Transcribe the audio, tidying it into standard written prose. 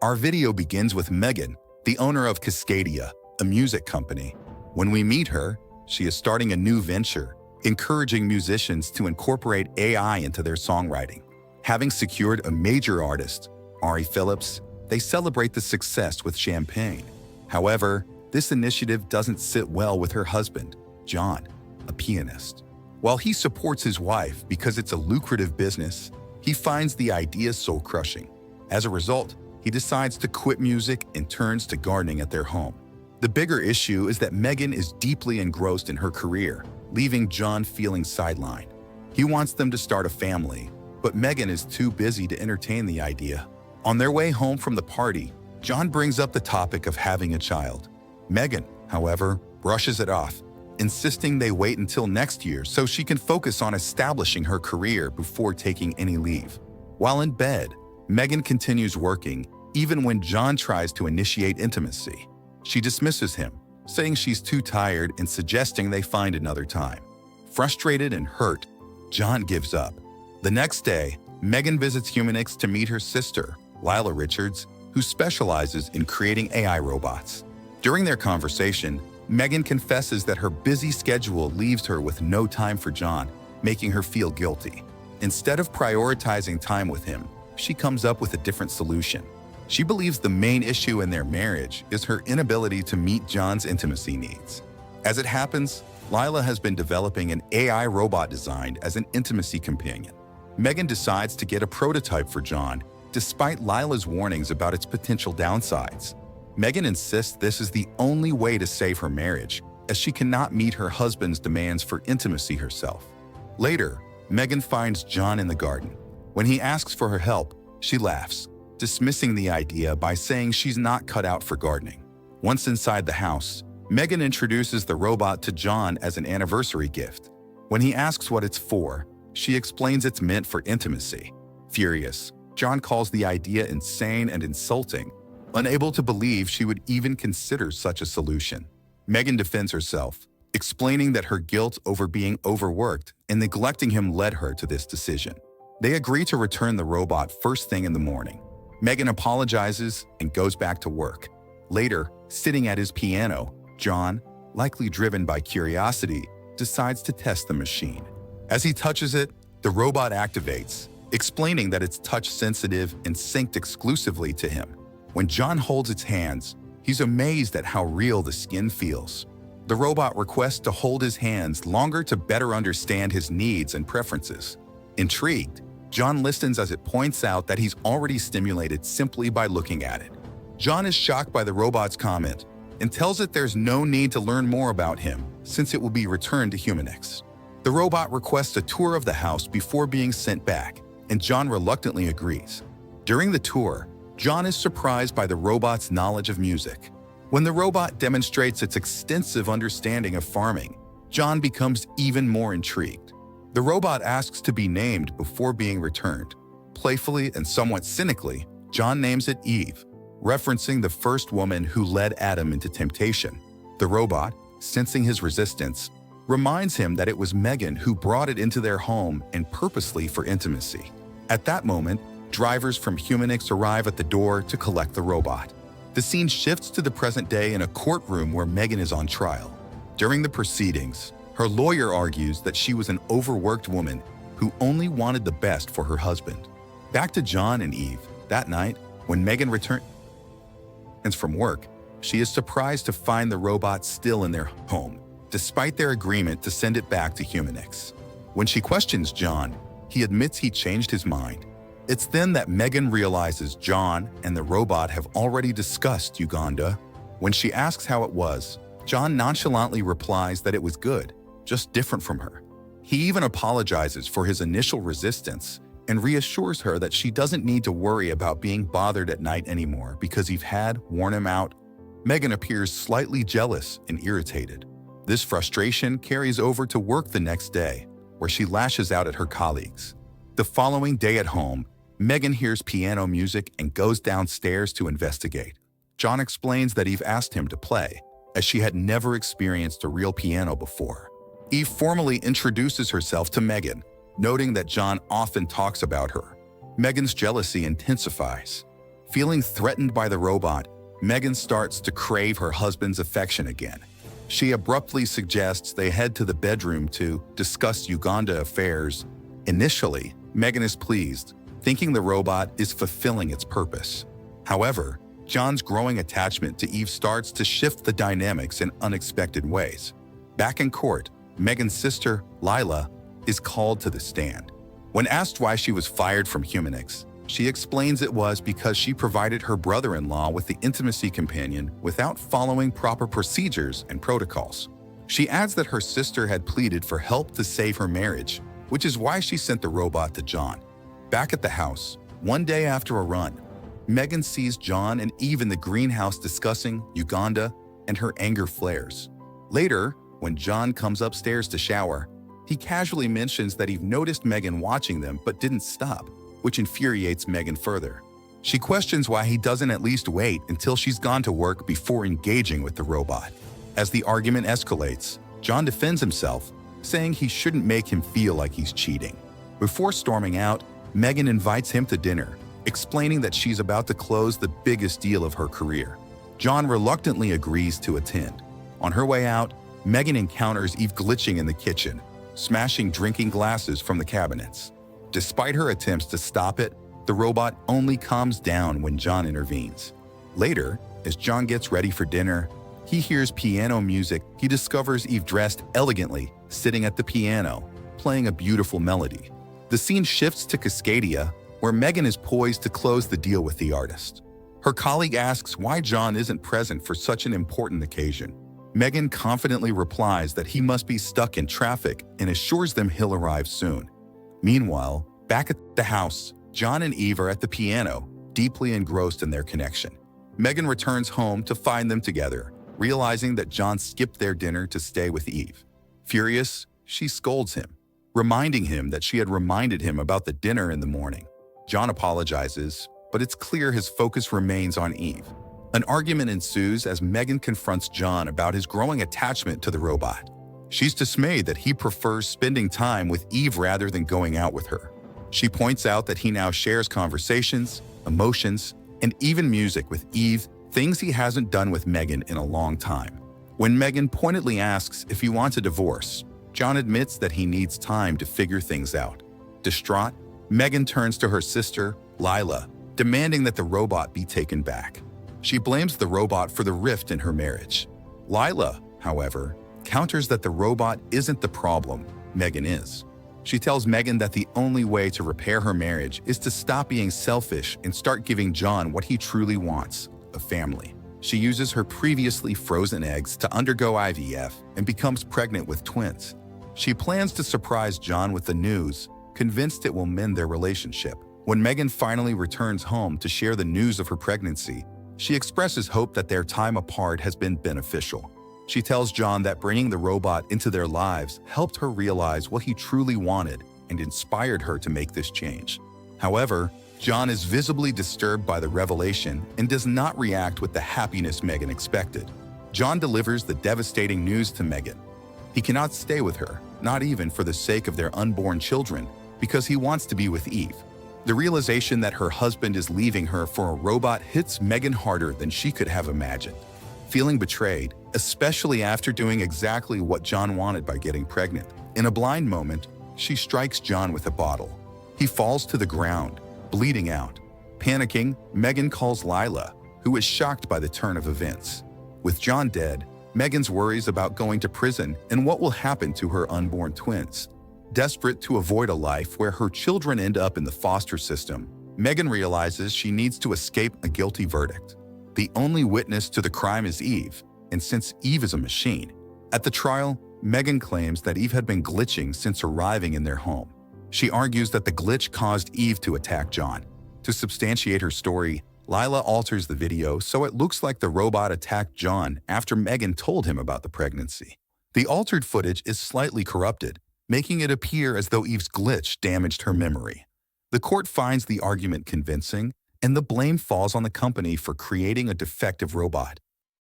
Our video begins with Megan, the owner of Cascadia, a music company. When we meet her, she is starting a new venture, encouraging musicians to incorporate AI into their songwriting. Having secured a major artist, Ari Phillips, they celebrate the success with champagne. However, this initiative doesn't sit well with her husband, John, a pianist. While he supports his wife because it's a lucrative business, he finds the idea soul-crushing. As a result, he decides to quit music and turns to gardening at their home. The bigger issue is that Megan is deeply engrossed in her career, leaving John feeling sidelined. He wants them to start a family, but Megan is too busy to entertain the idea. On their way home from the party, John brings up the topic of having a child. Megan, however, brushes it off, insisting they wait until next year so she can focus on establishing her career before taking any leave. While in bed, Megan continues working, even when John tries to initiate intimacy. She dismisses him, saying she's too tired and suggesting they find another time. Frustrated and hurt, John gives up. The next day, Megan visits Humanix to meet her sister, Lila Richards, who specializes in creating AI robots. During their conversation, Megan confesses that her busy schedule leaves her with no time for John, making her feel guilty. Instead of prioritizing time with him, she comes up with a different solution. She believes the main issue in their marriage is her inability to meet John's intimacy needs. As it happens, Lila has been developing an AI robot designed as an intimacy companion. Megan decides to get a prototype for John, despite Lila's warnings about its potential downsides. Megan insists this is the only way to save her marriage, as she cannot meet her husband's demands for intimacy herself. Later, Megan finds John in the garden. When he asks for her help, she laughs, dismissing the idea by saying she's not cut out for gardening. Once inside the house, Megan introduces the robot to John as an anniversary gift. When he asks what it's for, she explains it's meant for intimacy. Furious, John calls the idea insane and insulting, unable to believe she would even consider such a solution. Megan defends herself, explaining that her guilt over being overworked and neglecting him led her to this decision. They agree to return the robot first thing in the morning. Megan apologizes and goes back to work. Later, sitting at his piano, John, likely driven by curiosity, decides to test the machine. As he touches it, the robot activates, explaining that it's touch-sensitive and synced exclusively to him. When John holds its hands, he's amazed at how real the skin feels. The robot requests to hold his hands longer to better understand his needs and preferences. Intrigued, John listens as it points out that he's already stimulated simply by looking at it. John is shocked by the robot's comment and tells it there's no need to learn more about him since it will be returned to Humanix. The robot requests a tour of the house before being sent back, and John reluctantly agrees. During the tour, John is surprised by the robot's knowledge of music. When the robot demonstrates its extensive understanding of farming, John becomes even more intrigued. The robot asks to be named before being returned. Playfully and somewhat cynically, John names it Eve, referencing the first woman who led Adam into temptation. The robot, sensing his resistance, reminds him that it was Megan who brought it into their home and purposely for intimacy. At that moment, drivers from Humanix arrive at the door to collect the robot. The scene shifts to the present day in a courtroom where Megan is on trial. During the proceedings, her lawyer argues that she was an overworked woman who only wanted the best for her husband. Back to John and Eve. That night, when Megan returns from work, she is surprised to find the robot still in their home, despite their agreement to send it back to Humanix. When she questions John, he admits he changed his mind. It's then that Megan realizes John and the robot have already discussed Uganda. When she asks how it was, John nonchalantly replies that it was good, just different from her. He even apologizes for his initial resistance and reassures her that she doesn't need to worry about being bothered at night anymore because Eve had worn him out. Megan appears slightly jealous and irritated. This frustration carries over to work the next day, where she lashes out at her colleagues. The following day at home, Megan hears piano music and goes downstairs to investigate. John explains that Eve asked him to play, as she had never experienced a real piano before. Eve formally introduces herself to Megan, noting that John often talks about her. Megan's jealousy intensifies. Feeling threatened by the robot, Megan starts to crave her husband's affection again. She abruptly suggests they head to the bedroom to discuss Uganda affairs. Initially, Megan is pleased, thinking the robot is fulfilling its purpose. However, John's growing attachment to Eve starts to shift the dynamics in unexpected ways. Back in court, Megan's sister, Lila, is called to the stand. When asked why she was fired from Humanix, she explains it was because she provided her brother-in-law with the intimacy companion without following proper procedures and protocols. She adds that her sister had pleaded for help to save her marriage, which is why she sent the robot to John. Back at the house, one day after a run, Megan sees John and Eve in the greenhouse discussing Uganda, and her anger flares. Later, when John comes upstairs to shower, he casually mentions that Eve noticed Megan watching them but didn't stop, which infuriates Megan further. She questions why he doesn't at least wait until she's gone to work before engaging with the robot. As the argument escalates, John defends himself, saying he shouldn't make him feel like he's cheating. Before storming out, Megan invites him to dinner, explaining that she's about to close the biggest deal of her career. John reluctantly agrees to attend. On her way out, Megan encounters Eve glitching in the kitchen, smashing drinking glasses from the cabinets. Despite her attempts to stop it, the robot only calms down when John intervenes. Later, as John gets ready for dinner, he hears piano music. He discovers Eve dressed elegantly, sitting at the piano, playing a beautiful melody. The scene shifts to Cascadia, where Megan is poised to close the deal with the artist. Her colleague asks why John isn't present for such an important occasion. Megan confidently replies that he must be stuck in traffic and assures them he'll arrive soon. Meanwhile, back at the house, John and Eve are at the piano, deeply engrossed in their connection. Megan returns home to find them together, realizing that John skipped their dinner to stay with Eve. Furious, she scolds him, reminding him that she had reminded him about the dinner in the morning. John apologizes, but it's clear his focus remains on Eve. An argument ensues as Megan confronts John about his growing attachment to the robot. She's dismayed that he prefers spending time with Eve rather than going out with her. She points out that he now shares conversations, emotions, and even music with Eve, things he hasn't done with Megan in a long time. When Megan pointedly asks if he wants a divorce, John admits that he needs time to figure things out. Distraught, Megan turns to her sister, Lila, demanding that the robot be taken back. She blames the robot for the rift in her marriage. Lila, however, counters that the robot isn't the problem, Megan is. She tells Megan that the only way to repair her marriage is to stop being selfish and start giving John what he truly wants, a family. She uses her previously frozen eggs to undergo IVF and becomes pregnant with twins. She plans to surprise John with the news, convinced it will mend their relationship. When Megan finally returns home to share the news of her pregnancy, she expresses hope that their time apart has been beneficial. She tells John that bringing the robot into their lives helped her realize what he truly wanted and inspired her to make this change. However, John is visibly disturbed by the revelation and does not react with the happiness Megan expected. John delivers the devastating news to Megan. He cannot stay with her, not even for the sake of their unborn children, because he wants to be with Eve. The realization that her husband is leaving her for a robot hits Megan harder than she could have imagined. Feeling betrayed, especially after doing exactly what John wanted by getting pregnant, in a blind moment, she strikes John with a bottle. He falls to the ground, bleeding out. Panicking, Megan calls Lila, who is shocked by the turn of events. With John dead, Megan's worries about going to prison and what will happen to her unborn twins. Desperate to avoid a life where her children end up in the foster system, Megan realizes she needs to escape a guilty verdict. The only witness to the crime is Eve, and since Eve is a machine, at the trial, Megan claims that Eve had been glitching since arriving in their home. She argues that the glitch caused Eve to attack John. To substantiate her story, Lila alters the video so it looks like the robot attacked John after Megan told him about the pregnancy. The altered footage is slightly corrupted, making it appear as though Eve's glitch damaged her memory. The court finds the argument convincing, and the blame falls on the company for creating a defective robot.